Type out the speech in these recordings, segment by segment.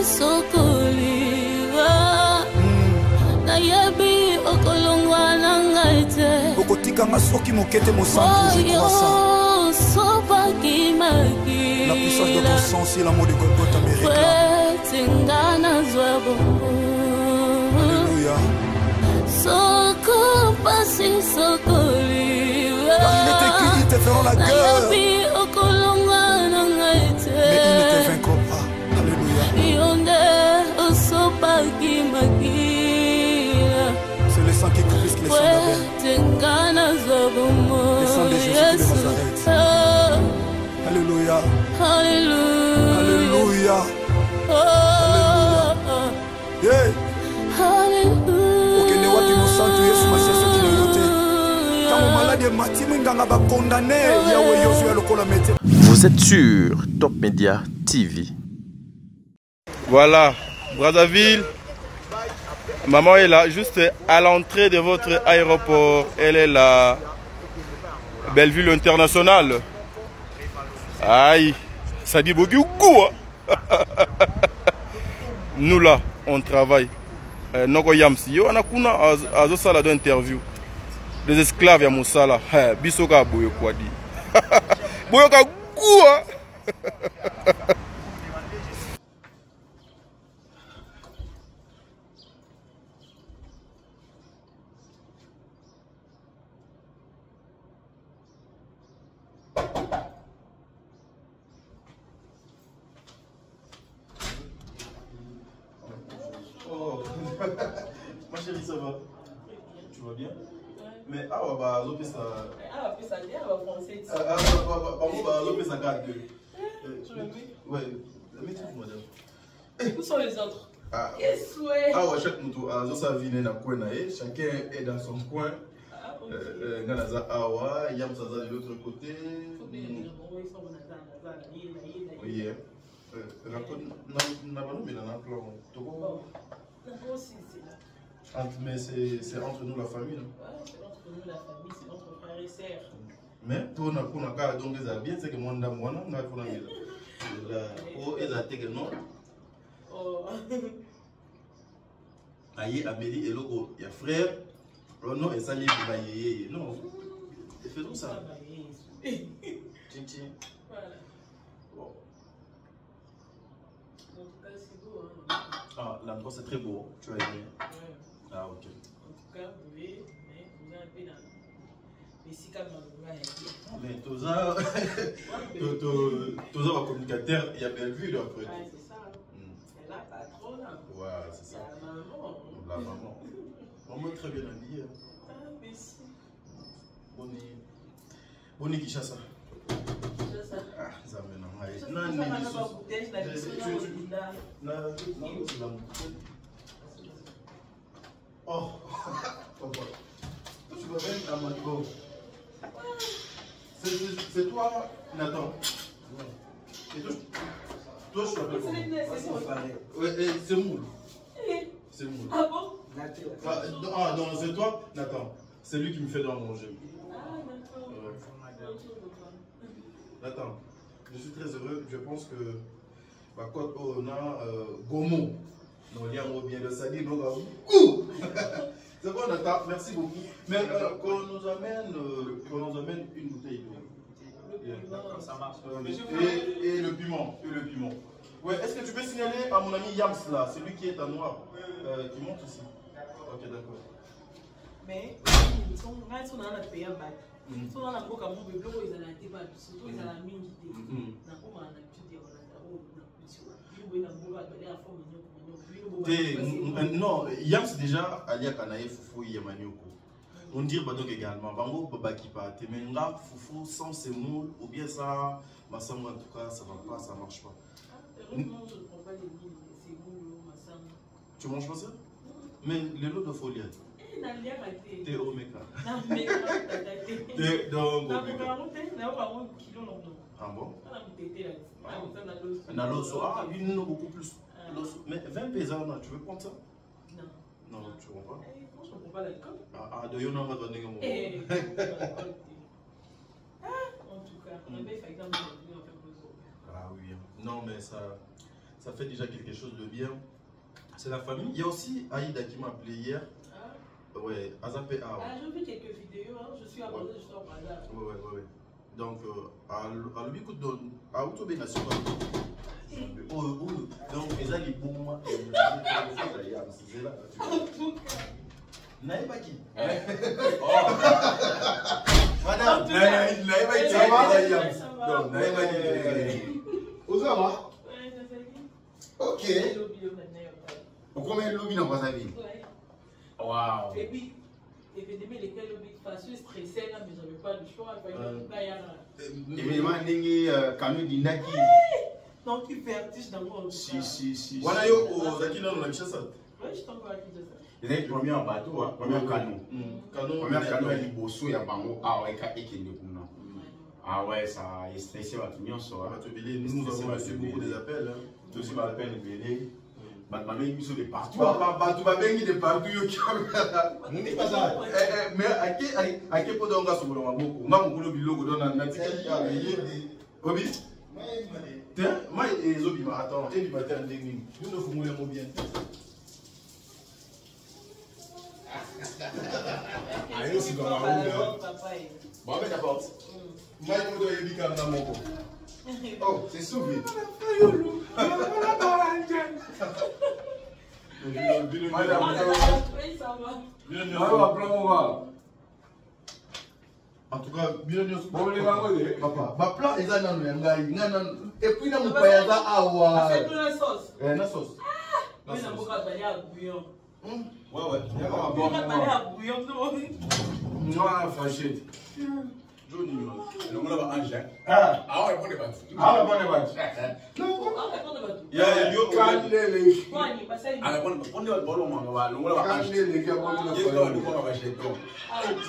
sokoliwa nayebi okolongwa nangaite okotika masoki mokete mosantu je crois ça la puissance de ton sang si l'amour de Golgotha me réclame. Alléluia. Car il est écrit, ils te feront la guerre, mais ils ne te vaincront pas. Alléluia. C'est le sang qui coule plus que le sang d'Abel. Le sang de Jésus de Nazareth. Alléluia. Alléluia. Alléluia. Yeah. Okende wapi mosantu Yesu masiasa kinoyote. Kama malade matimi nganga ba condamné yawe yozu ya lokola mete. Vous êtes sur Top Media TV. Voilà, Brazzaville. Maman est là, juste à l'entrée de votre aéroport. Elle est là. Belleville International. Aïe, ça dit beaucoup. Nous là, on travaille. Noko Yamsi, yo anakuna azo sala d'interview. Des esclaves ya musala. Bisoka boyo kwa di. Boyo ka kuwa. Ma chérie, ça va? Tu vas bien? Mais ah ouais, bah l'opé ça. Ah ouais, ça dit, ah ouais, français. Ah bah l'opé ça garde. Tu l'as mis? Ouais, mais tu madame. Où sont les autres? Ah yes, ouais. Ah ouais, chaque moto a sa vie na coin na chacun est dans son coin. Ah OK. Nganaza awa, yam ça de l'autre côté. Oui. Mais c'est entre nous la famille. C'est entre nous la famille, c'est entre frères et sœurs. Mais pour nous donc les bien c'est que mon dame moi non la pour nous oh et la tête non. Oh. Aïe Amélie et logo il y a frère. Oh non et ça les bailler non. Faisons ça. Titi. Voilà. Bon. En tout cas, c'est beau. Hein. Ah, l'endroit c'est très beau. Tu vas aimer. Ouais. Ah, ok. En tout cas, oui, mais vous avez un peu dans les six cas dans le mais tous les communicateurs, il y a Belleville après. Ah, c'est ça. Et là, patron là. Ouais, c'est ça. La maman. La maman. Maman est très bien habillée. Ah, merci. Boni Kishasa. Ah, ça mène oh, tu vas même à Mango. C'est toi, Nathan. Et toi, je t'appelle comment? Ouais, c'est Moule. C'est Moule. Ah bon? Ah, non, c'est toi, Nathan. C'est lui qui me fait dans manger. Ah, d'accord. Nathan, je suis très heureux. Je pense que ma côte on a Gomo. Non, il y a un mot bien de Sadi. C'est bon, Nathan, merci beaucoup. Mais qu'on nous amène une bouteille d'eau. Ça marche. Et le piment. Ouais, est-ce que tu peux signaler à mon ami Yams là, celui qui est en noir, qui monte ici? Ok, d'accord. Mais ils sont dans la paix à battre. Ils sont dans la boca, mon bébé, ils ont la débat, surtout ils ont la mine qui non, Yams déjà, Alia Kanae Foufou Yamanioko. On dit donc également, Bango Baba qui part, mais là, Foufou sans semoule, ou bien ça, ma semble en tout cas, ça va pas, ça marche pas. Heureusement, je ne prends pas les mille, c'est bon, ma semble. Tu manges pas ça? Mais le lot de folie. T'es Omega. T'es donc Omega. Ah bon? Ah, une beaucoup plus. Mais 20 paysans, tu veux prendre ça? Non. Non, tu ne comprends pas? Je ne comprends pas l'alcool. Ah, de yon on va donner un moment. En tout cas, on avait fait exemple. Ah oui. Non, mais ça ça fait déjà quelque chose de bien. C'est la famille. Il y a aussi Aïda qui m'a appelé hier. Ouais, Azapé A. J'ai vu quelques vidéos, hein. Je suis abonné, je suis en bazar. Ouais. Donc, à l'Ubico donne, à Autobé National. Donc, ils ont les bons. C'est là. Naïba qui? Madame, Naïba qui? Ça va. Non, Naïba qui? Osama? Ouais, ça fait bien. Ok. Le lobby, maintenant, Combien de lobby dans votre vie? ouais. Waouh. Et puis, évidemment, les lobby, parce que je stressais là, mais j'avais pas le choix. Évidemment, Nengi, Kanu Dinaki. Donc, tu fertiges dans mon Si. Voilà, yo, Zakina, on a mis ça. Ouais, je t'envoie à qui de ça. Il est premier en bateau, premier canot. Premier canot, il est bosso, il y a bango. Ah ouais, il est ah ouais, ça est stressé, Nous avons reçu beaucoup des appels. Tout ce m'appelle les bélés. Maintenant, il y a de partout. Tu vas bien de partout. On pas ça. Mais à quel point on a sur le maboko? On a beaucoup de bilogo dans la nature. Obi? Tiens, moi et Zobi, attends, et du matin, nous ne faisons pas bien. Allez, c'est dans ma roue. Bon, mais d'abord. Moi, je dois y aller dans mon corps. Oh, c'est sauvé. En tout cas, bienvenue. Papa, ma plan est dans le et puis, dans mon pays, awa. C'est pour la sauce. La sauce. Oui, on a beaucoup de balières à bouillon. Ouais. On a balières à bouillon, non? Non, fâché. Johnny. Le monde va Angers. Ah ouais, bon débat. Ah ouais, bon débat. Non, on répond de bateau. Il y a yo Kandele. Moi, il passe à une. Ah bon, on est bon moment, le monde va Angers. Kandele qui a bon Il est là, on va chez toi.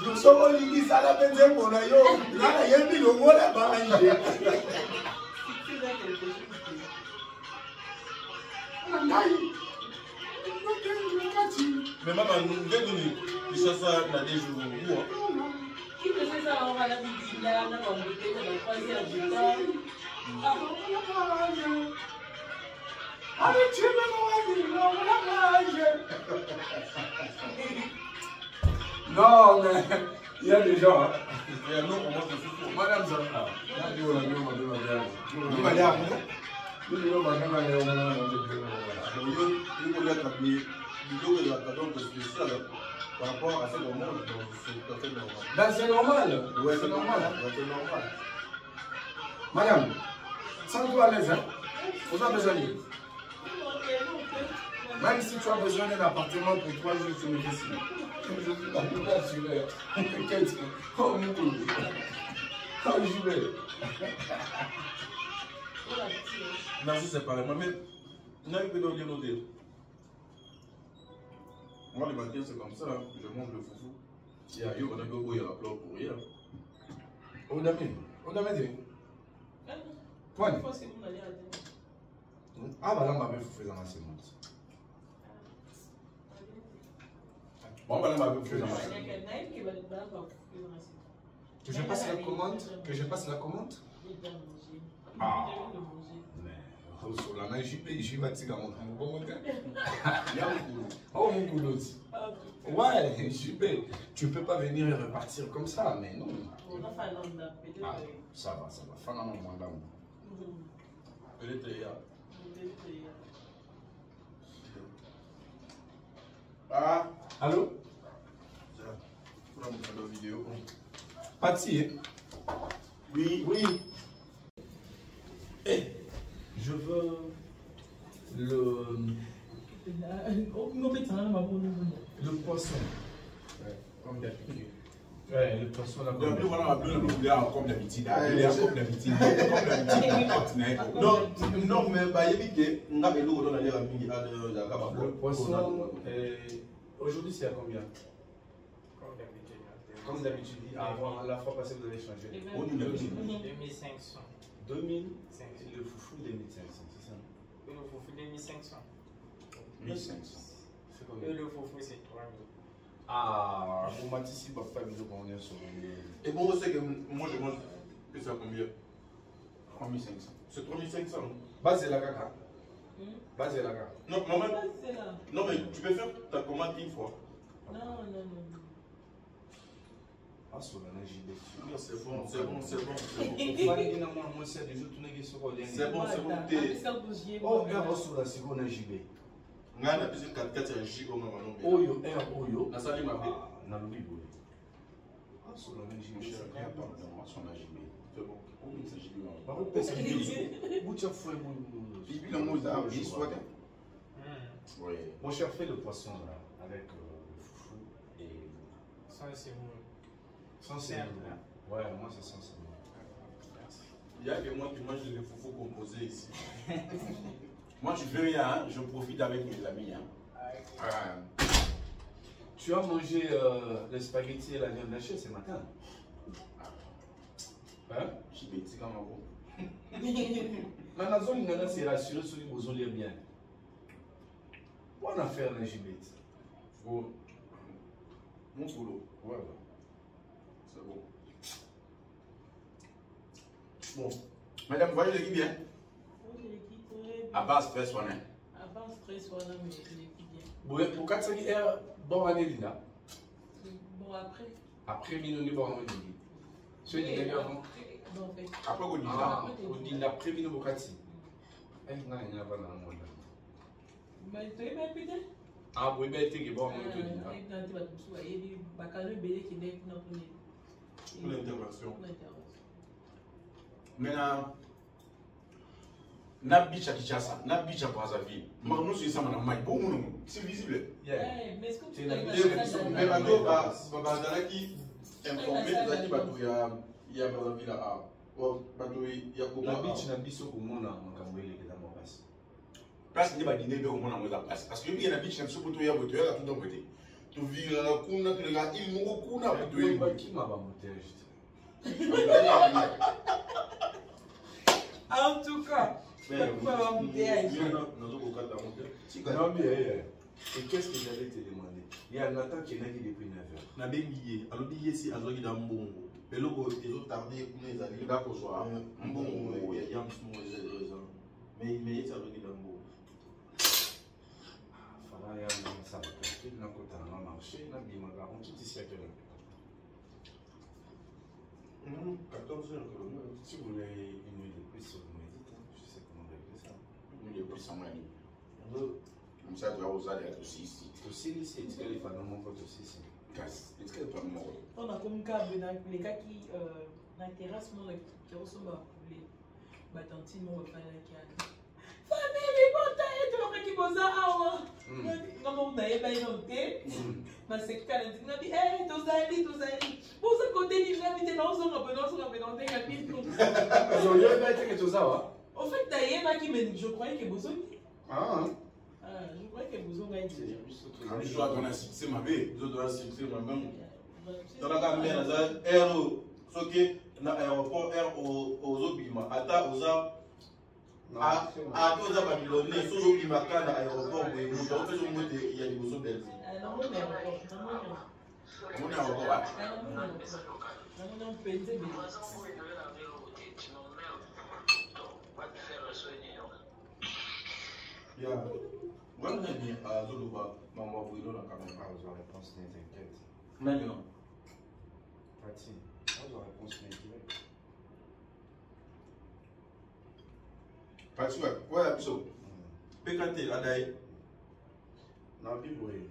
nous sommes ligi ça la peine pour la yo. Là, il y a mis le mot là bas Angers. Mais maman, nous devons nous chercher ça dans des jours. Qui faisait ça avant la petite là, on a embêté dans la troisième étage. Non, mais il y a des gens. Et nous, on mange le foufou. Madame Zara. Par rapport à ce moment, c'est tout à fait normal. Ben, c'est normal. Ouais, C'est normal. C'est normal. Madame, sens-toi à l'aise, hein? Vous avez besoin de... Même si tu as besoin d'un appartement pour 3 jours, tu me dis si. Je suis pas tout assuré. Qu'est-ce que... Oh, mon Dieu. Oh, je vais. Merci, c'est pareil. Mais, il y a eu de noter. Moi, le matin, c'est comme ça. Je mange le foufou. Il y a eu un peu de rapport pour rien. On a mis. Point. Ah, bah là, on va faire foufou dans la séance. Bon, bah là, on va faire foufou dans la séance. Que je passe la commande? Que je passe la commande? Ah. Sur la main, j'y vais tirer mon bon modèle. Oh, mon couloir. Ouais, tu peux pas venir et repartir comme ça, mais non. Ah, ça va. Fin à mon mandat. Elle était là. Ah, allô? on va montrer la vidéo. Pati, oui. Je veux le poisson. Comme d'habitude. Ouais, le poisson là. Comme d'habitude. Non, mais le poisson, aujourd'hui c'est à combien? Comme d'habitude. Avant la fois passée, vous avez changé. 2500. 2500. Le foufou 2500, c'est ça? Le foufou 2500. 1500. C'est combien? Le foufou c'est 3000. Ah, vous m'avez dit si papa veut qu'on est sur le... Et bon, on sait que moi je mange que ça combien? 3500. C'est 3500. Bah, c'est la caca. Base là. Non, maman. C'est là. Non, mais tu peux faire ta commande une fois. Non. Ah, sur la neige, Non, c'est bon. C'est bon. C'est oh, un sur la seconde JB. On a plus de 4 giga maman. Oyo, Oyo. La salle m'a fait. Na Louis. Ah, sur la neige, C'est bon. par contre, parce que vous avez fait mon cher fait le poisson là, avec le foufou et. Ça, c'est bon. Sans céréales. Ouais, moi c'est sans céréales. Il y a que moi qui mange le foufou composé ici. Moi, tu veux rien, hein? Je profite avec mes amis. Hein? Tu as mangé les spaghettis et la viande hachée ce matin? Hein? Je vais dire comment vous. Mais la zone là, c'est rassuré sur les besoins les biens. Bonne affaire, les gibets. Mon boulot. Ouais. C'est bon. Bon. Madame, vous voyez l'équipe bien? À base stress, on est. À base stress, on a, mais l'équipe bien. Bon, pour 4 heures, bon année, Lina. Bon, après. Après, minoni, bon année, Lina. Ce qui est avant. Après, on dit là. On dit la prévine au Kati. Elle n'a rien à voir dans le monde. Mais tu es mal pété? Ah, oui, ben, tu es bon, on te dit. Pour l'intervention. Maintenant, na beach à Kinshasa, na beach à Brazzaville. Nous sommes ensemble dans le maïs. Bon, c'est visible. Mais est-ce que tu mais maintenant, Bazalaki informé il y a Brazzaville là. Il y a la beach na biso komona makambo eleke dans mon base. Parce que les dîner au moins dans la place. Parce que il y a la beach na biso pour toi, il y a tout dans côté. Tu vis là, kuna tu regardes, il nous kuna pour toi. Qui m'a pas monté juste. En tout cas, non, mais et qu'est-ce que j'allais te demander? Il y a Nathan qui est là depuis 9h. Na bengiye, alors billet si azoki da mbongo. Eloko ezo tarder kuna ezali. D'accord, soit mbongo ya msumo ezali. Mais ça azoki da mbongo. Fala ya ça va que na kota na marché na bima ga on quitte ici à quelle heure? 14h. Si vous voulez une nuit de plus, vous me dites, je sais comment régler ça. Une nuit de plus en moyenne. Comme ça, tu vas aux allées aussi ici. Aussi ici, est-ce qu'elle est pas dans mon côté aussi? Est-ce qu'elle est pas mort? on a comme cas les gars qui na terrasse mon qui ressemble à les batanti mon pas là qui a famille bota et tu qui posa awa non na eba inonté na sekala ndinga bi tozali posa côté ni na bité na zo ngapena te kapit ko alors yo ba été que tozawa en fait d'ailleurs qui me je croyais que besoin je croyais que besoin va être Je dois donner un succès, ma vie. Je dois succès moi-même. Dans la caméra, aéro, ce qui na aéroport air aux obima, ata oza a tous les Babyloniens, sous obima kana aéroport où ils ont fait son mot il y a des besoins d'elle. On est encore là. Yeah. Quand on est à Zoloba, maman vous donne la caméra. Aux réponses t'inquiète. Maintenant. Pati, aux réponses t'inquiète. Pati ouais, absolument. PKT, Adaï. Na biboye.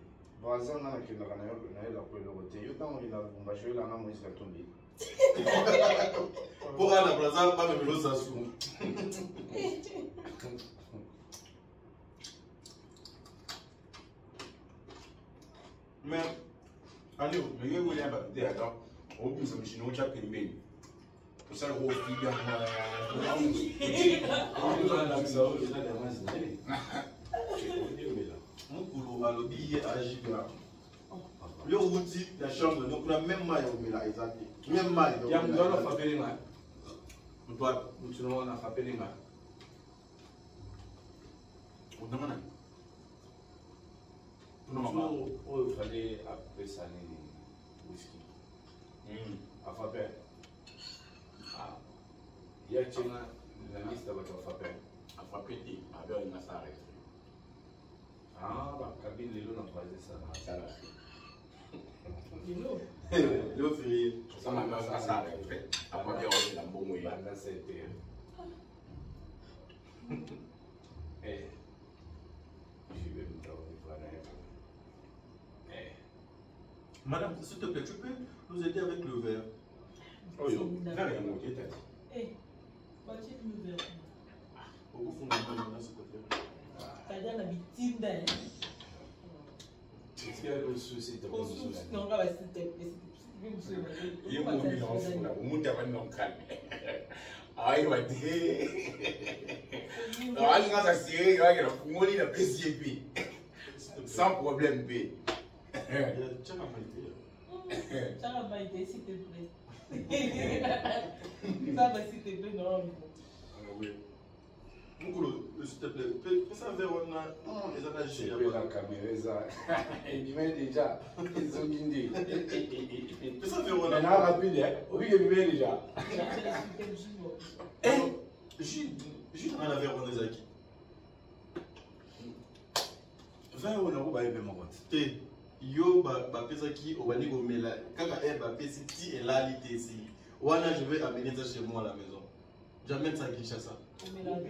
Baza na kendaka na yo la ko eloko te. Yo tango ina bumba jo la na Moïse Katumbi. Pour aller à Brazza, pas même l'eau ça sous. Mais, allez, mais il y a un peu de temps. On peut se mettre dans chaque pays. Pour ça, on peut bien. Mon boulot a le billet à Giga. Le outil de la chambre, donc on a même maille au Mila, exact. Même maille. Il y a un dollar à faire les mains. On doit. Tu n'as pas fait les mains. On demande. Non, il fallait appeler ça les whisky. À Faber. Ah. Il y a la liste de votre Faber. À Faber, avec une assaret. rapide, les lots n'ont pas ça. Ça va. Le férié. Ça m'a mis à ça, en fait. Après, on est dans le bon moyen. Là, c'était. Eh. Je vais me donner. Madame, s'il te plaît, tu peux nous aider avec le verre? Oh, yo, verre et mon dieu, t'as dit. Eh, tu me verre. Au fond de s'il te plaît. T'as déjà l'habitude d'un. Est-ce qu'il y a un souci de Non, s'il te plaît. Il y a un moment où on a un calme. Ah, il va dire. Ah, il va s'assurer qu'il va PCP. Sans problème, P. Tiens, Ça va aider, s'il te plaît. Ça va, s'il te plaît, non. oui. S'il te plaît, fais ça vers on a. Non, les attaches. Je vais la caméra, ça. Il m'a déjà. Ils ont guindé. Fais ça vers on a. Maintenant, rapide, hein. Oui, il m'a déjà. Eh, Jules, on a vers on a qui? 20 € on va y aller, mon pote. Té, yo, Bapesaki, au Bani Gomela, Kaka Bapesi, ti et là, il était ici. Voilà, je vais amener ça chez moi à la maison. J'amène ça à Kinshasa. C'est not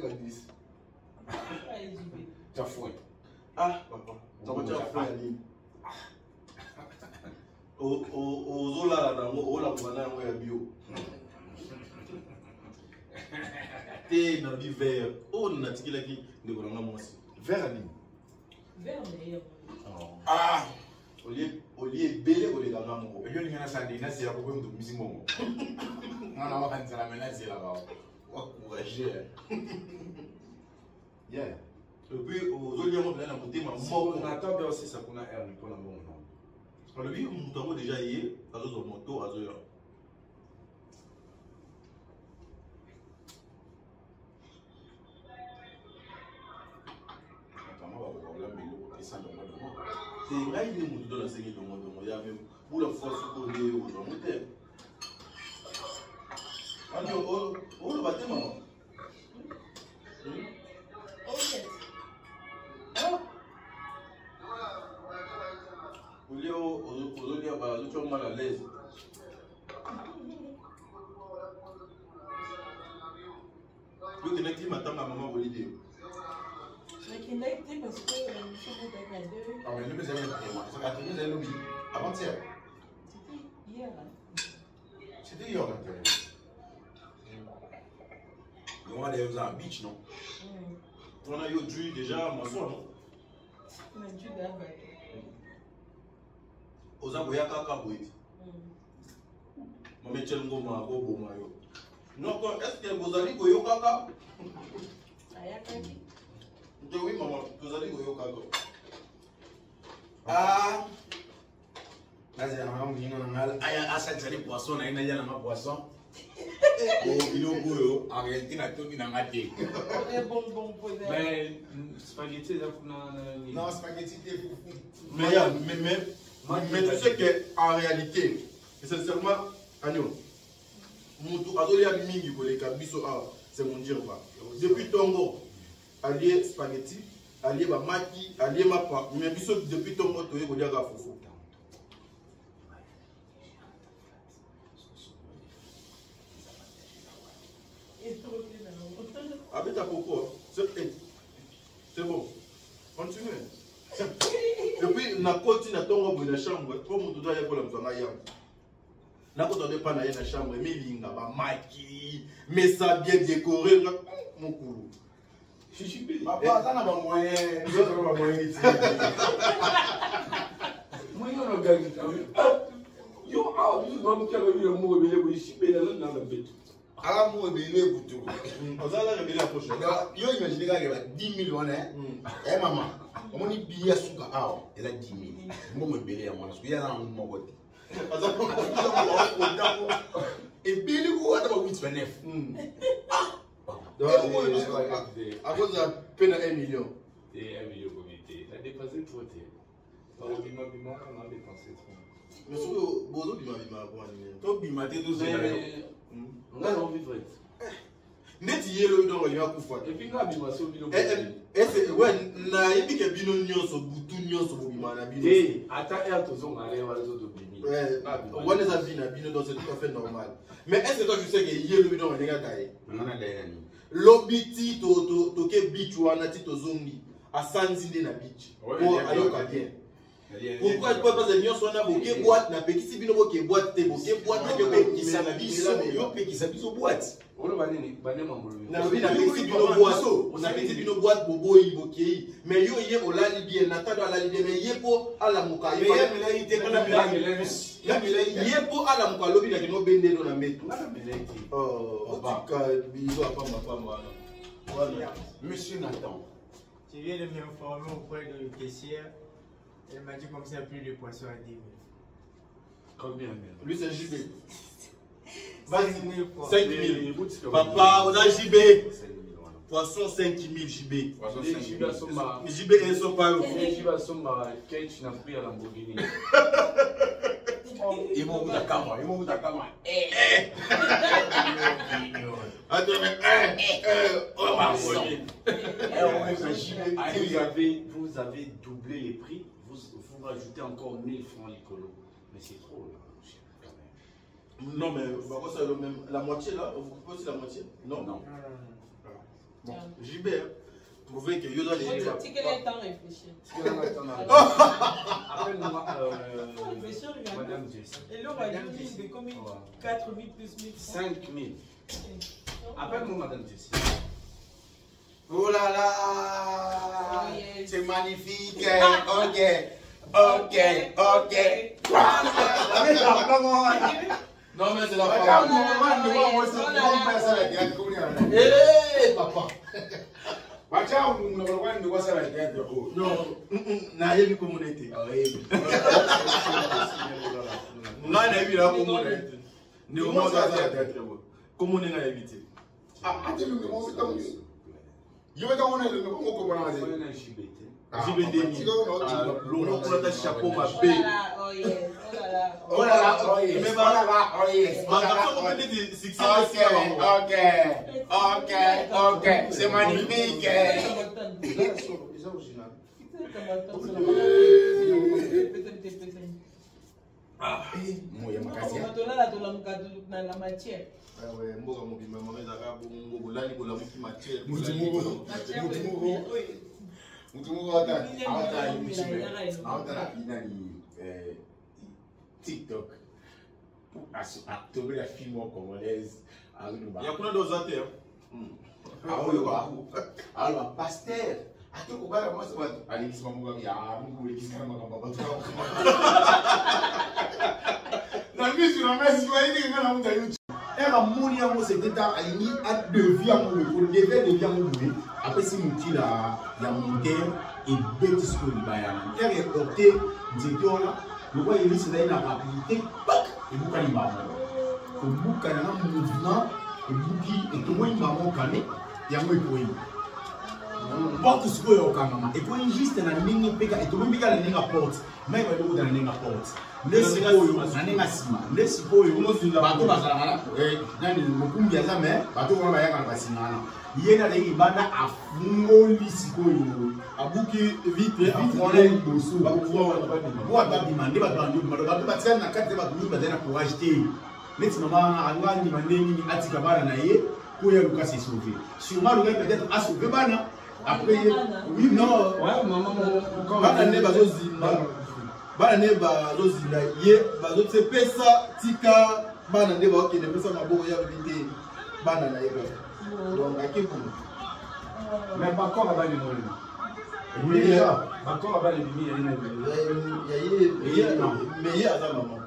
10. Tu as fouet. Ah, papa, tu as fait un lit. Au Zola, au Lamana, au Yabio. Té, dans le verre. Oh, on a dit qu'il a dit, nous allons moi aussi. Verre à l'île. Vers meilleur. Ah! Au lieu belé, au lieu d'un amour. Il y a un sandé, c'est la problème de musique. Non, non, c'est la menace, c'est là-bas. Courageux. Yeah. Et puis, aux autres, on a monté ma mort. On attend bien aussi ça qu'on a air pour la bonne. Alors, lui, on a déjà hier, à son moto, à Zoya. C'est vrai, il est monté dans la série de moi. Il y a même pour la fois ce qu'on est au Jean-Montel. On dit, oh, le bâtiment, maman. Ok. Au lieu, aux autres, tu as mal à l'aise. Tu es qui m'attend à maman Bolidé. Je suis connecté parce que je suis connecté. Ah, mais nous, ça va tenir les lobbies. Avant-hier. C'était hier. C'était hier, on a des gens en beach, non? On a eu déjà à Massoua, non? On a dû d'abord. Aux Aboyaka Kabouit. Maman Tchelgo Mako Bomayo. Non, est-ce que vous allez au Kaka? Ayakaki. Oui, maman, vous allez au Kaka. Ah! Là, c'est un poisson, il y a un poisson. Il est beau, en réalité, il y a tout qui n'a pas été. Bon, Mais spaghetti, non, spaghetti, c'est fou. Mais tu sais qu'en réalité, sincèrement, Agno, c'est mon dire. Depuis Tongo, allié spaghetti, allié maki, allié mapa, mais depuis Tongo, tu es au diaga foufou. Avec ta coco, c'est bon. Continue. Et puis, na koti na tongo bo na chambre, pour mon dodo ya ko la mzanga ya. Na ko tande pa na ye na chambre, mais linga ba maki, mais ça bien décoré, mon koulou. Papa, ça n'a pas moyen. Nous avons pas moyen ici. Moi, je ne regarde pas. Yo, you don't tell me you're more able to ship it another bit. Ah, moi, je vais vous dire. On a la révélé la prochaine. Yo, imaginez qu'il y a 10 000 hein. Eh, maman, on dit billet sous ka elle a 10 000. Moi, je vais à moi, parce qu'il y a un moment. Et puis, il y a 8,9. À cause de la peine à 1 million. Et 1 million comité. Ça a dépassé trop. On a dépensé trop. Mais si vous avez dit que vous avez dit Toi, bimaté, tout ça. On a envie de neti yelo donc il va kufa et puis quand bima so bino c'est ouais na yebi ke bino nyonso butu nyonso bobima na bino ata er to zonga ale wala zo to bimi on les a bina bino donc c'est tout à fait normal mais est-ce que toi tu sais que yelo bino on nga taye ngana dayani lobiti to ke beach wana ti to zongi a sanzinde na beach pour ayoka bien. Pourquoi pas de mieux soit boké boîte na petit bino boké boîte te boké boîte na ke qui ça biso yo pe qui ça biso boîte ono banene banema mbolo na bi na petit bino boîte on a petit bino boîte boboyi boké mais yo ye olali bien na tado alali bien mais ye po ala muka ye melai te kona melai ye po ala muka lobi na kino bende do na metu oh ka biso apa wana Monsieur Nathan, tu viens de m'informer auprès de caissière. Elle m'a dit comme ça plus de poissons à 10 000. Combien? Lui c'est JB. 5 000. 5 000. Papa, on a JB. Poisson 5 000 JB. Poisson 5 000. JB et son père. JB somma Kate n'a pris à Lamborghini. il m'a oublié kama. Attends, vous avez doublé les prix, vous rajoutez encore 1000 francs l'écolo. Mais c'est trop là. Non, mais même la moitié là, vous coupez aussi la moitié? Non. Bon, JB, prouvez que yo dans les. Tu quel temps réfléchir? Appelle-moi Madame Jessie. Et là, on va dire c'est combien? 4 000 plus 1000 francs. 5 000. Appelle-moi Madame Jessie. Oh là là, c'est magnifique. Ok. Non, mais c'est la femme. Non, n'a pas vu comment on était. Non, n'a pas vu là comment on était. Comment on a évité? Je vais t'en donner le nom. Comment JB l'on prend un chapeau ma Oh ok, c'est magnifique. la matière. TikTok pour activer la film congolaise. Il y a plein d'autres athées. Alors, pasteur, allez, dis-moi, mon gars, c'était à l'ini à devient mon devient après si mon il a monté et bêtise que il va y avoir est porté là le voit il est dans la rapidité et vous quand il va au bout quand il mouvement et bouki et tout le monde va monter il y a moi pour porte ce que au camama et pour juste na ningi peka et tout le monde peka na porte mais il va dans la porte nesi oyo nanenga sima nesi oyo bato bazalaka nani mokumbi aza me bato wana bayaka basingana ye na lengi banda afungoli sikoyo abuki vite afona liboso bo babima nde bato bandi bato batia na kati bato mingi bazali na courage te neti mama angani mandeni atika bana na ye pour ya luka se sauver sûrement le gars peut-être a sauvé bana après oui non ouais maman bana ne bazozimba bana ne bazozila ye bazotepesa tika bana nde bakende pesa maboko ya bite bana na ye donc akibu mais pas encore là-bas les mots oui encore là-bas les bimi il y a mais il y a ça maman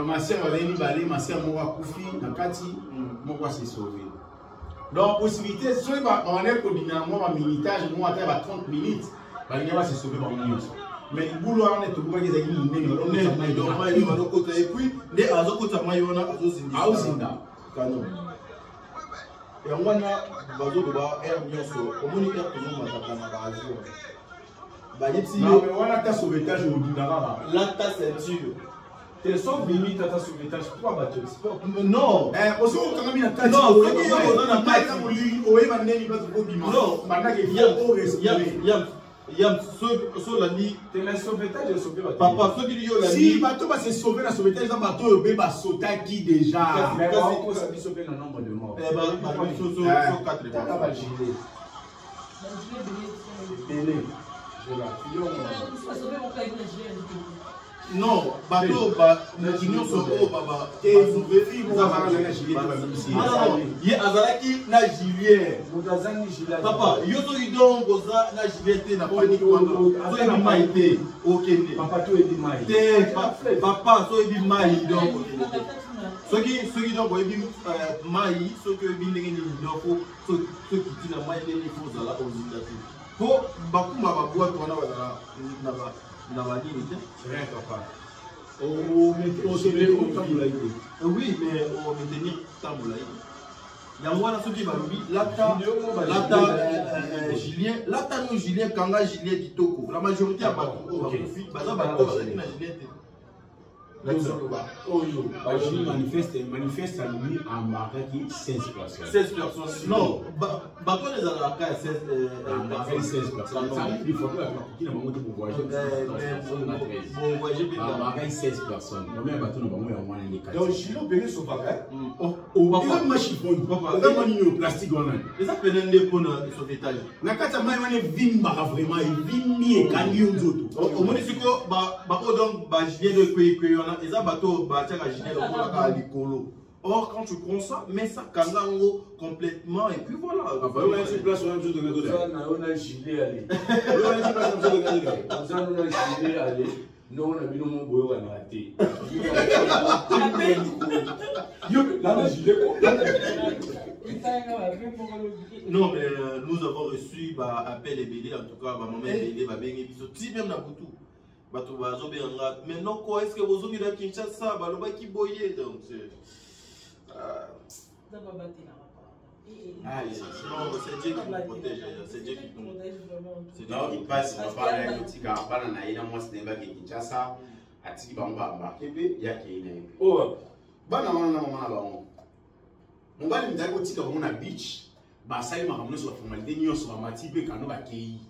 ma sœur elle balé ma sœur moko akufi na kati moko se sauver donc possibilité soit on est coordinateur moi minutage moi à 30 minutes balinga va se sauver par minute. Mais le boulot on est tout le monde et puis les azokota mayona azozinda canon et on a bazo de ba air nyonso communiquer tout mataka na bazo ba yipsi yo mais on a ta sauvetage au dinara la ta ceinture T'es sans limite à ta sauvetage, pas battu. Non. Aussi, on a mis la tête. Non, Non, Yam, ceux la nuit. t'es le sauvetage et sauver la Papa, ceux qui disent la Si nuit. bateau va se sauver, la sauvetage, ça bateau va sauter qui déjà. mais on s'est sauvé le nombre de morts. Eh ben, sur 4 T'as pas gilet. Télé. Je la non, bateau, l'opinion sur eux, baba. Et sauver, ils vont avoir la gilet. Non, il y a Azalaki, na gilet. Papa, yo so idon goza na gilet na panique wana. So ebi maite, okende. Papa, tout est dit maï. Papa, so ebi mai donc. Ceux donc ebi mai, ceux que ebi ndenge ni donc ceux qui dit na mai les faut za la organisation. Po bakuma ba boîte wana na ba nini te. Rien, papa. On se met au temps de la idée. Oui, mais on va maintenir Tamboulaï. Il y a moi qui va lui, Lata, Julien, Lata, nous, Julien, Kanga, Julien, Kitoko. La majorité a pas de profit. Baza, bateau, Julien. Manifeste à lui en Marrakech 16 personnes. 16 personnes. Non, bateau les Alaka, 16 personnes. Ça arrive des fois que la maman pour voyager. Pour voyager, en Marrakech 16 personnes. Combien de bateaux nous avons en moins les 4? Donc, Gilo Béné son papa. Au machifon, papa, on a plastique. Et ça peut être pour le sauvetage. Nakata Maïwane Vimba vraiment, Vimbi et Kanyon Zoto. Au municipio, donc, Julien de Koué, et ça, bateau, or, quand tu prends ça, mets ça kangango complètement et puis voilà. On a une place, on a un gilet allé. On a un gilet allé. Non, on a mis mon boy, on a raté. Non, mais nous avons reçu appel et BD, en tout cas, maman BD, va bien, si même dans Boutou. Mais non, quoi, est-ce que vous avez dit Kinshasa, Baloba qui boyait donc c'est. Non, c'est Dieu qui nous protège. C'est Dieu qui nous protège. Non, il passe, on va parler d'un petit gars, pas dans la moi, c'est pas Kinshasa, à Tiki Bamba, Marquébé, il y a qui est. Oh, bah, non, on va lui dire que on a beach, bah, ça y est, ma ramené sur la formalité, nous sommes en matière, quand on va accueillir.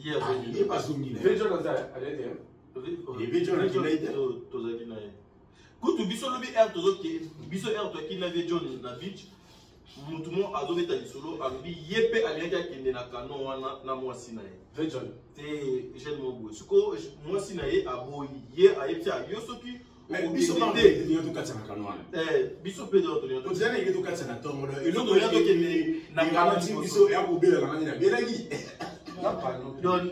Il n'est pas soumis. Les gens quand tu biso lobi air to zoki biso air to kina ve John na beach mutumo azobe ta solo abi yepe aliaja kende na kano wana na mwasi na ye John te jeune mobo suko mwasi na ye abo ye ayepia yosoki biso mande ni to katana kano wana biso pe do to zana ile to katana tongo et l'autre ya to kende na garantie biso ya ko bela na ngani bela gi non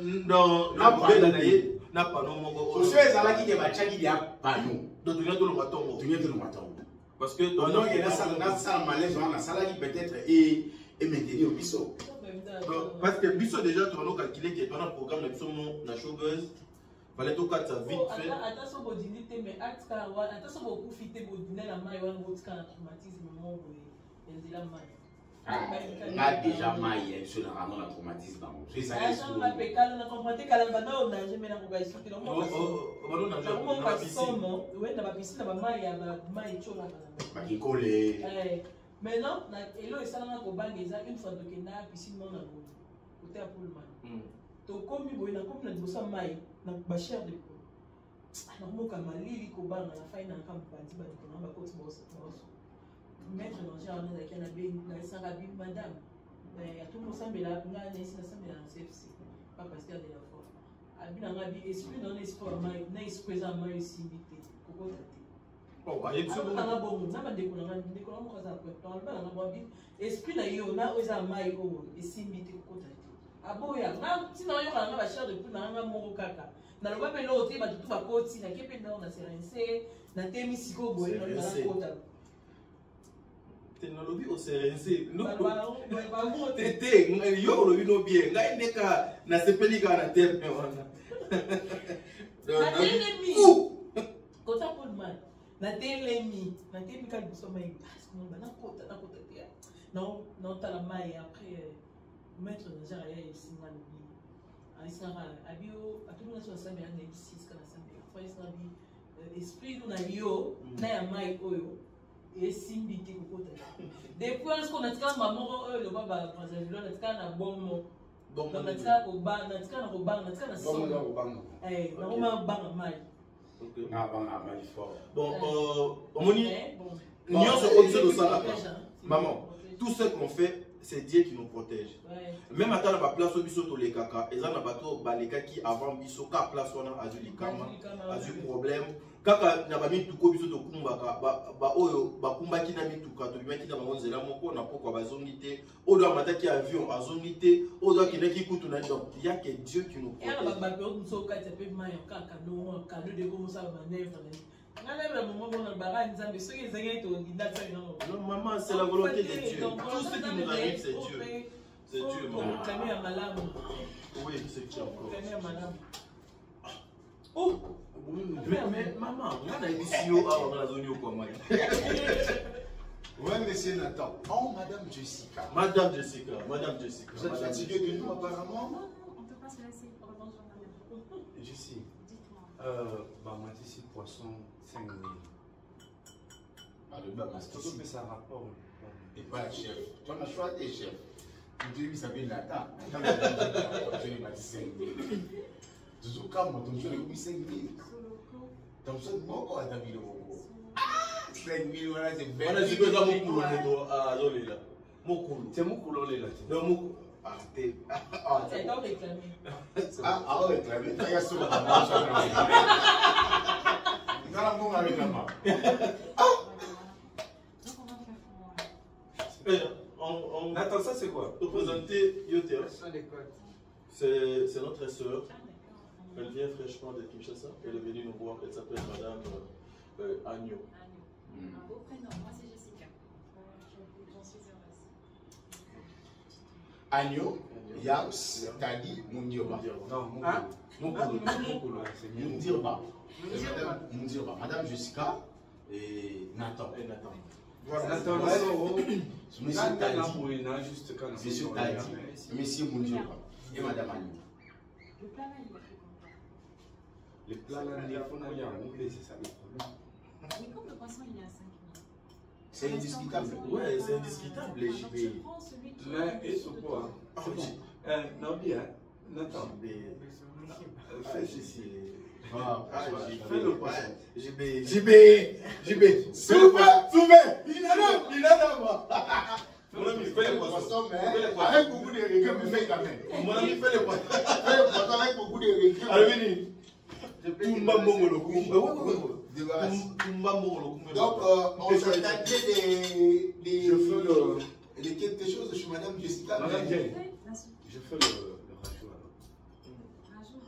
na bela na ye na pano moko so ezalaki ke bachaki dia pano donc tu viens de le matongo parce que donc il y a ça malaise on a ça qui peut-être et maintenir au biso parce que biso déjà tu vas calculer que dans le programme de biso na showbuzz fallait tout quatre ça vite fait attention bo dinité mais attention beaucoup fité bo dîner la maille wana bo tika traumatisme mo bo ezela maille là déjà maille sur la ramener la traumatisme dans c'est ça on a pécal on a compris qu'à la banda on a jamais na progression que non on a jamais na piscine ouais na piscine na maille ya maille chola ba ki coller maintenant elo esala na ko bangeza une fois que na piscine mon na côté à Pullman to komi boy na komi na bossa maille na ba cher de ko na mo ka malili ko banga na faina na kam bandi ba ko na ba ko bossa mettre dans jardin avec un abbé na sangabi madame mais tout le semble là nga na sina semble na CFC pas pasteur de la foi abina ngabi esprit dans l'espoir mais na esprit za mai simité ko tate bon ba yetso na bon na ba de ko na mo kaza ko to ba na bo bi esprit na yo na oza mai o simité ko tate aboya na sina yo kana ba cher de tout na nga mo kaka na lo ba pe lo te ba tout ba koti na kepe na na serense na temi siko boye na kota technologie au CRNC tete yo lobi no bien ngai neka na sepelika na terre wana na telemi kota Pullman na telemi ka biso mai parce que na kota te na tala mai après mettre na jara ya isinga ni aisara abio atuna so sambe na ici kana sambe fois na bi esprit na yo na ya mai oyo esimbi te kokota depuis lorsqu'on a tika maman le baba Brazzaville na tika na bomo na tika ko ba na tika na ko ba na tika na so na ko banga mai na banga mai fort bon omoni nyonso obiso de ça maman tout ce qu'on fait c'est Dieu qui nous protège. Même à la place où biso to les kaka, et ça na bato baleka qui avant biso ka place on a azu likama, azu problème. Kaka na ba mi tuko biso to kumbaka ba oyo ba kumbaki na mi tuka to bimaki na ba nzela moko na poko ba zongité, o do mataki avion azongité, o do kineki kutu na donc il y a que Dieu qui nous protège. Et là ba ba so ka te pe mai kaka no cadeau de comme ça ba nèvre. Non, maman, c'est la volonté de Dieu. Tout ce qui nous arrive, c'est Dieu. C'est Dieu, maman. Oui, c'est Dieu encore. Oh! Mais maman, on a dit si on a zone comment? Oui, monsieur Nathan. Oh, Madame Jessica. Madame Jessica. Madame Jessica. Vous êtes fatiguée de nous, apparemment? On ne peut pas se laisser. Jessie. Bah, moi, ici, poisson, 5 000. C'est ça rapport. Et pas chef. Tu as choisi des chefs. Tu dis que ça vient de Nathan. Tu as dit 5 000. Tu as dit 5 000. Tu as dit 5 000. 5 000, voilà, c'est belle. On a dit que ça m'a coulé là. C'est mon coulé là. Non, mon c'est donc réclamé. Ah, réclamé. Il y a souvent Attends, ça c'est quoi? Pour présenter Yoter. C'est notre soeur. Elle vient fraîchement de Kinshasa. Elle est venue nous voir. Elle s'appelle Madame Agneau. Un beau prénom. Moi c'est Jessica. J'en suis heureuse. Agneau, Yams, Tadi, Mundirba. Non, Mundirba. Madame Jessica et Nathan. Voilà, Nathan, Monsieur Tadi, Monsieur Mundirba et Madame Agneau. Le plat là, il est fait comme ça. Les plats là, il faut aller en anglais, c'est ça le problème. Mais comme le poisson il est à 5 000. C'est indiscutable. Ouais, c'est indiscutable les JB. Mais et ce quoi? C'est bon. Non, bien. Nathan. Fais ici. Fais le poisson. JB. Souvez. Il a mon ami, fais le poisson, mais avec beaucoup de regrets, mais fais quand même. Mon ami, fais le poisson. Fais le poisson avec beaucoup de regrets. Allez, venez. Donc, on s'attendait des quelque chose chez Madame Jessica. Madame Jessica, je fais le rajout alors. Rajout?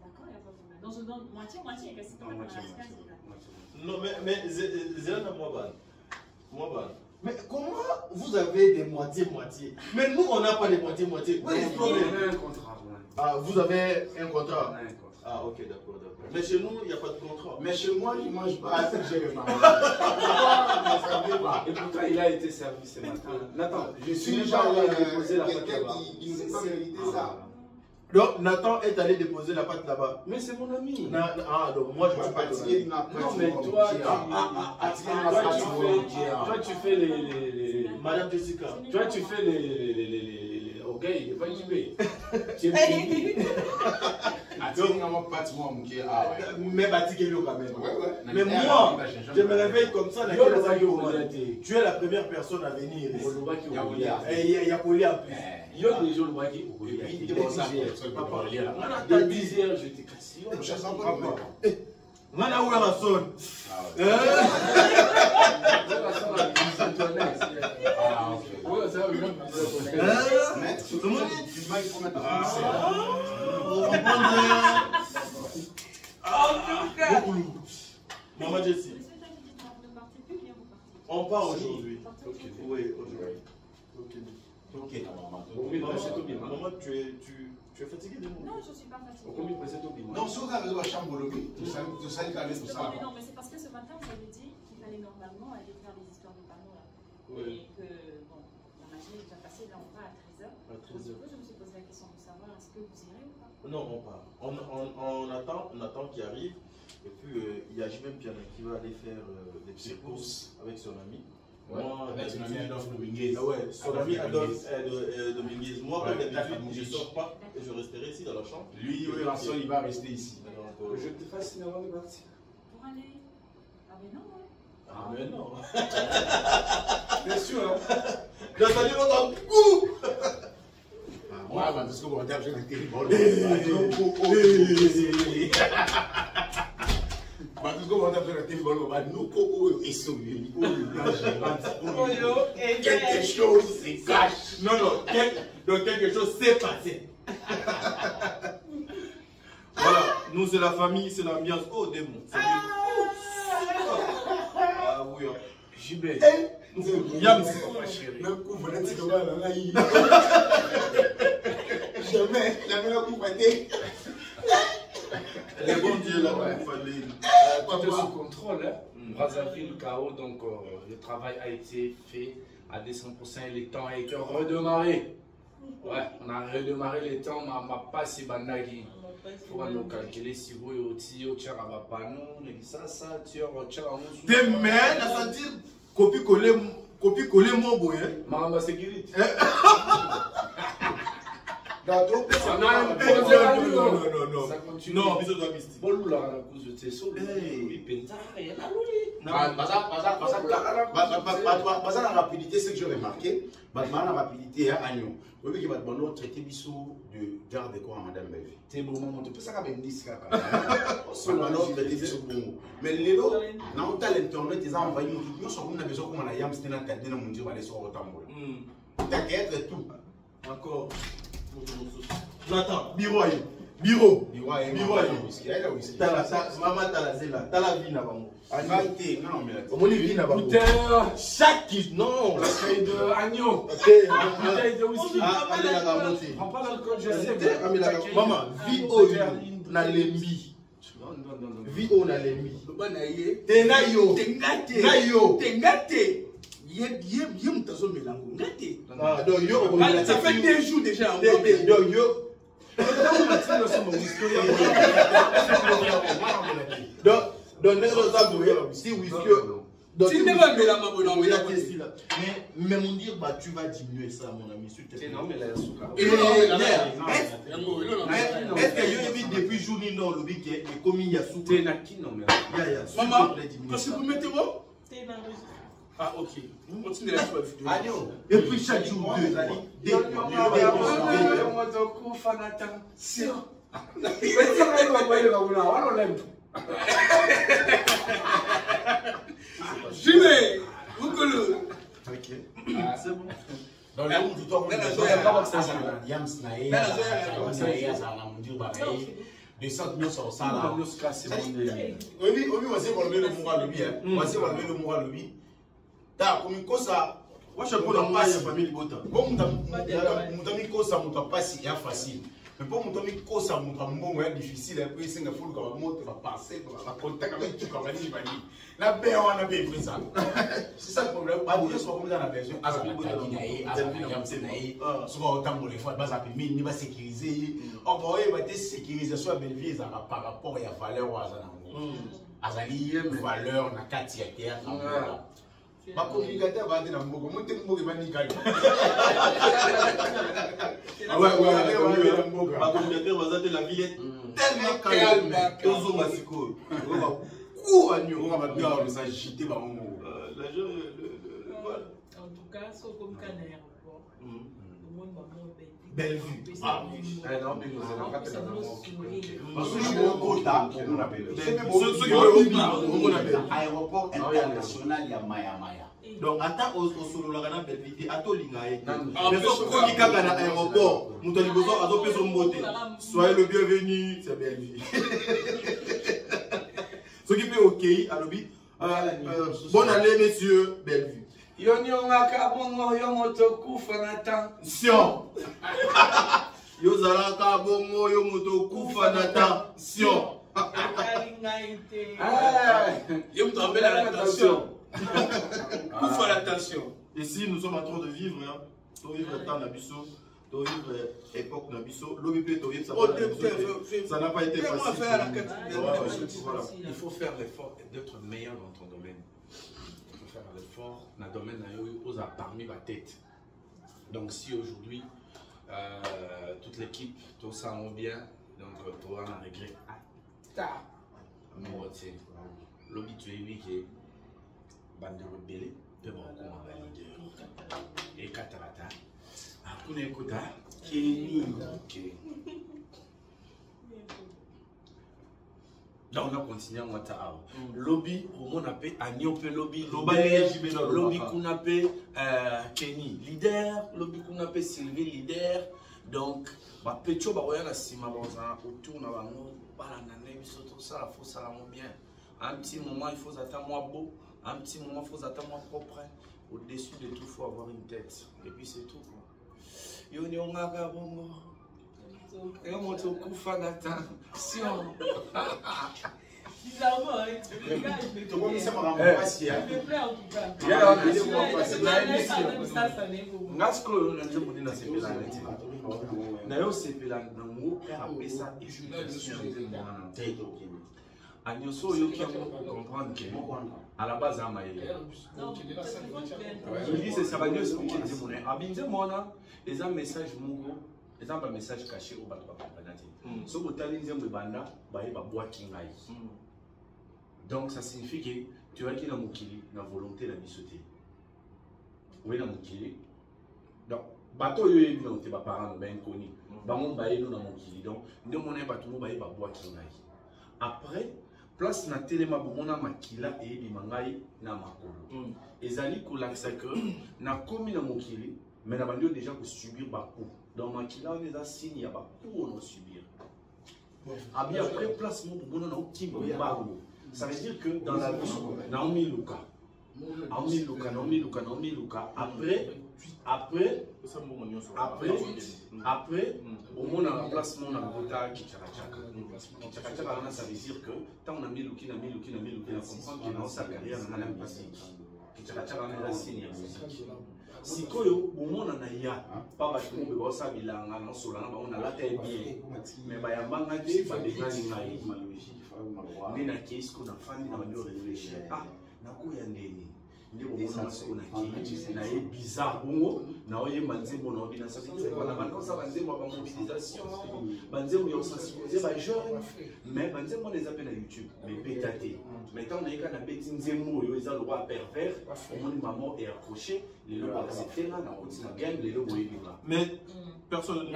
D'accord, il n'y a pas de problème. Donc, je donne moitié, que c'est pas moitié. Non, mais Zéana, moi, mais comment vous avez des moitiés-moitiés? Mais nous, on n'a pas de moitié-moitié. Oui, c'est le problème. On a un contrat. Ah, vous avez un contrat? On a un contrat. Ah, ok, d'accord. Mais chez nous, il n'y a pas de contrat. Mais chez moi, je ne mange pas. Ah, c'est que j'ai le Et pourtant, il a été servi ce matin. Nathan, je suis genre déposer la pâte là-bas. Il ne sait pas mériter ça. Donc, Nathan est allé déposer la pâte là-bas. Mais c'est mon ami. Ah, donc moi, je ne suis pas fatigué. Non, mais toi, tu fais les... Madame Jessica. Toi, tu fais les... Ok, il n'est pas JB. Mais Batikelio quand même. Mais moi, je me réveille comme ça. Tu es la première personne à venir. Et il y a Poli en plus. Il y a des jours qui depuis 10 heures, je t'ai cassé. Mana où la sonne? Ah, ok. Ouais, ça va bien. Mais tout le monde dit, il faut mettre Maman Jessie. On part aujourd'hui. Oui, aujourd'hui. Ok, maman, tu es fatiguée de nous? Non, je ne suis pas fatiguée. Non, si vous avez la chambre de l'objet, tout ça, il a tout ça. Non, mais c'est parce que ce matin, vous avez dit qu'il fallait normalement aller faire les histoires de panneaux là. Oui. Et que, bon, la machine est déjà passée, là on va à 13h. Je me suis posé la question de savoir est-ce que vous irez ou pas? Non, on part. On attend qu'il arrive. Et puis, il y a même Piana qui va aller faire des petites courses avec son ami. Ouais, moi, avec son ami Adolphe Dominguez. Ah ouais, son ami Adolphe Dominguez. Moi, quand d'habitude, je ne sors pas et je resterai ici dans la chambre. Lui, Vincent, il va rester ici. Donc, Je te fascine avant de partir. Pour aller. Ah, mais non, ouais. Ah, mais non. Bien sûr, hein. Dans sa vie, on a un coup. Ouais, parce que vous avez besoin d'un téléphone. Parce que vous avez besoin d'un téléphone, on va nous et sauver. Quelque chose se cache. Non, donc quelque chose s'est passé. Voilà, nous c'est la famille, c'est l'ambiance. Oh démon. Ah oui. Gibet. Yams. Le coup, vous êtes comme là. Jamais, la meilleure coup pâté. Les bons dieux là, il fallait. Tout est sous contrôle. Hein. Brazzaville, KO, donc le travail a été fait à 200% et le temps a été redémarré. Ouais, on a redémarré le temps, mais on m'a pas si bandagi. Il faut nous calculer si vous êtes au tir à Bapano, ça, tir au tir à Moussou. Des mains, à sentir copier-coller mon boy. Maramba sécurité. Non, Ça continue. Non, mais ça doit mystique. Bon, là, la cause de tes sauts, il Baza la rapidité, c'est que j'ai remarqué. La rapidité est agneau. Vous voyez que votre traité bisou de garde de corps à Madame Belvi. C'est bon moment, tu peux ça comme 10 cas. Mais les lots, dans l'internet, ils ont envoyé nous sommes besoin comme la yam, c'était dans ta dîner, mon Dieu, va aller sur le tambour. T'inquiète, tout. Encore. J'attends. Bureau. Maman, t'as la zéla. T'as la vie là-bas. Non, mais on est vie là-bas. Chaque non. Bouteille de agneau. Bouteille de whisky. Prends pas l'alcool, je sais. Maman, vie au na lembi. Vie au na lembi. Tenayo. Ça fait 2 jours déjà. Mais mon dire, bah, tu vas diminuer ça, mon ami. Est-ce que je vis depuis journée non, le week-end, et comme il y a sous. Maman, parce que vous mettez où? Ah, ok. Vous continuez la vidéo. Et puis chaque jour, J'y vous collez. Ok. C'est bon. Dans le monde du temps, on a des sentiments sur ça là. Oui, on va se relever le moral de lui. On va se relever le moral de lui. T'as comme une chose à. Moi, je prends la passe famille Bota. Bon, mon cosa mon passe est facile. Mais pour mon cosa mon bon est difficile. Et puis c'est une foule comme moi va passer pour la contact avec tu comme dit Bani. La paix on a bien pris ça. C'est ça le problème. Pas de soit comme dans la version à la souvent autant pour les fois bas appelé ni va sécuriser. On va être sécurisé soit Belleville par rapport à valeur ou azali valeur na kati ya terre. Ma communicateur va dire Mbogo, mon Mbogo va niquer. Ah ouais, ma communicateur va dire la ville est tellement calme. Tozo Masiko. On va coup à nous. On va bien les agiter par mon mot. La jeune, en tout cas, c'est comme qu'un aéroport. Le monde va monter. Bellevue. Ah oui. Non, mais nous allons pas faire parce que je suis au quota, on appelle. Aéroport international ya Maya. Donc, attends au solo la gana Bellevue, attends l'ingaé. Mais sauf qu'on y kaka na aéroport, nous avons besoin à d'autres personnes beauté. Soyez le bienvenu, c'est Bellevue. Ce qui fait OK, à l'objet. Bonne année, messieurs, Bellevue. Sion. Yozalaka bongo yo moto kufa na tension. Yo moto appelle à l'attention. Kufa à l'attention. Ici nous sommes en train de vivre, hein. Nous vivons le temps d'Abisso. époque Nabiso, ça n'a pas été facile. Il faut faire l'effort d'être meilleur dans ton domaine. Il faut faire l'effort dans le domaine où on a parmi ma tête. Donc si aujourd'hui toute l'équipe, tout ça va bien, donc tu vas en regret. Moi, tu sais, l'habitué, oui, qui est bande rebelle, peu bon comment leader. Et Katarata, Akune Kota, qui est donc on continue à monter à lobby, on appelle Agnope lobby, lobby qu'on appelle Kenny leader, lobby qu'on appelle Sylvie leader. Donc, bah Petro bah ouais la cima autour na bango, bala nané bisoto ça faut ça bien. Un petit moment il faut attendre moi beau, un petit moment il faut attendre moi propre. Au-dessus de tout il faut avoir une tête. Et puis c'est tout quoi. Yo ni onga bongo. Et on monte au coup fagata. Si on. Bizarrement, tu commences à me rendre patient. Il me plaît en tout cas. Agnoso yo qui comprendre que à la base je dis c'est ça va nous expliquer des monnaies abinze mona les un message mungo les un message caché au bateau banati so botali nzembe banda ba ba boaki ngai donc ça signifie que tu vas qui na mukili na volonté la bisoté oui na mukili donc bateau yo yebi donc te ba parents ben connu ba mon ba yeno na mukili donc nde mona bateau mo ba ba boaki ngai après place na telema bomona makila et bimangai na makolo ezali kolakisa que na komi na mokili mais na bandi déjà ko subir ba coup donc makila on est signe ya ba coup on subir abi après place mo bomona na okimba ba ça veut dire que dans la vie Naomi Luka après au moins dans la place mon abota kichakachaka ça veut dire que tant on a mis Luki na comprendre que dans sa carrière on a la musique kichakachaka on a signe ya musique sikoyo au moins on a ya pas parce que on ça bilanga non solana on a la tête bien mais ba yambanga ti ba degani ngai maloji mais na case qu'on a fani na ndio réfléchir nakuya ndeni ndio bomona siko na ki na e bizarre bongo na oye manzembo na obina ça veut dire voilà maintenant ça manzembo ba mobilisation manzembo yo sensibiliser ba jeune mais manzembo les appelle à YouTube mais pétaté maintenant on est quand na beti nzembo yo eza le roi pervers on dit maman est accroché les lois accepter là na continue game les lois boyebika mais personne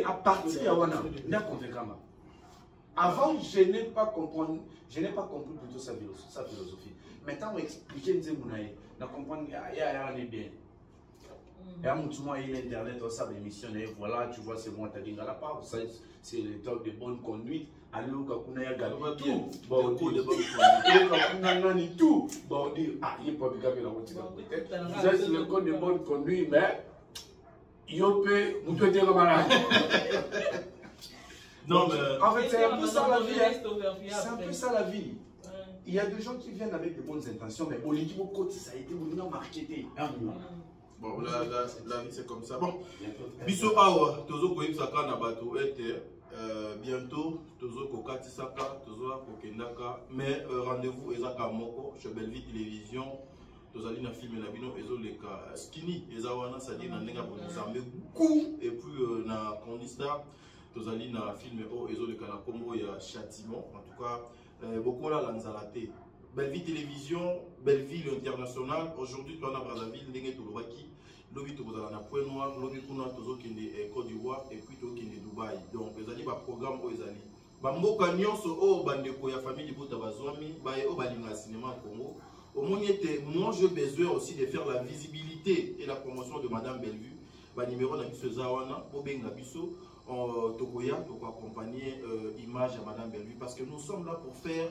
à partir ya wana nda convaincre. Avant, je n'ai pas compris plutôt sa philosophie. Maintenant, on explique Nzemounaï, on comprend qu'il y a un bien. Et à mon tour, il y a Internet, on sait l'émission, voilà, tu vois, c'est bon, tu as dit à la part, c'est le talk de bonne conduite. Alors, quand on a gagné tout, bon, tout, bon, dire, ah, il n'est pas obligé de la routine. Ça, c'est le code de bonne conduite, mais il peut, vous pouvez dire malade. Non, mais en fait, c'est un peu ça la vie. C'est un peu ça la vie. Il y a des gens qui viennent avec de bonnes intentions, mais au niveau côté, ça a été marketé. Bon, la vie c'est comme ça. Bon, biso awa, tozo koyib saka na bato ete bientôt tozo kokati saka, tozo kokendaka, mais rendez-vous ezaka moko chez Belleville Télévision. Tozali na film na bino ezoleka skinny ezawana c'est-à-dire na ndenga pour nous coup et puis na Condista tozali na film o ezoleka na kombo ya châtiment en tout cas beaucoup là lanzalate Belleville Télévision Belleville International aujourd'hui tu en as Brazzaville ndenge tolobaki lobi tokozala na Point Noir lobi kuna tozokende Côte d'Ivoire et puis tokende Dubaï donc ezali ba programme o ezali ba mboka nyonso o bandeko ya famille bota bazwami ba o balinga cinéma Congo. Au moins, moi, j'ai besoin aussi de faire la visibilité et la promotion de Madame Bellevue. Le numéro de Bisso Zawana, pour Benga Bisso, Tokoya, pour accompagner image à Madame Bellevue. Parce que nous sommes là pour faire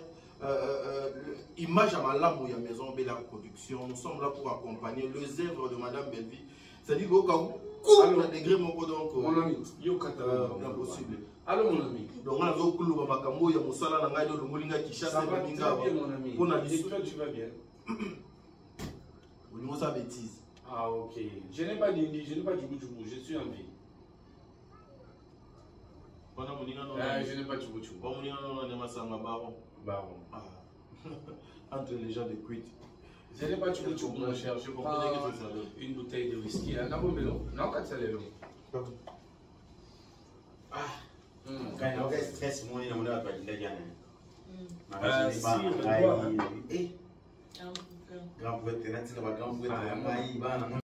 image à Malamou, ya Maison Bella Production. Nous sommes là pour accompagner les œuvres de Madame Bellevue. C'est-à-dire qu'au cas où, on a des grès, donc, mon ami, impossible. Allô, mon ami. Donc, on a des coups de Makambo, il y a Moussala, il y a des Moulinga qui chassent les Binga. Mon ami. On a dit que tu vas bien. Au niveau de sa bêtise. Ah, ok. Je n'ai pas d'indi, je n'ai pas Djougou, je suis en vie. Je n'ai pas Djougou. Baron. Entre les gens de Kuit. Je n'ai pas Djougou, mon cher. Je prends une bouteille de whisky. Là, non, quand ça l'est. Ah. Quand il y a un stress, moi, il y a un peu de Un grand poète, grand poète,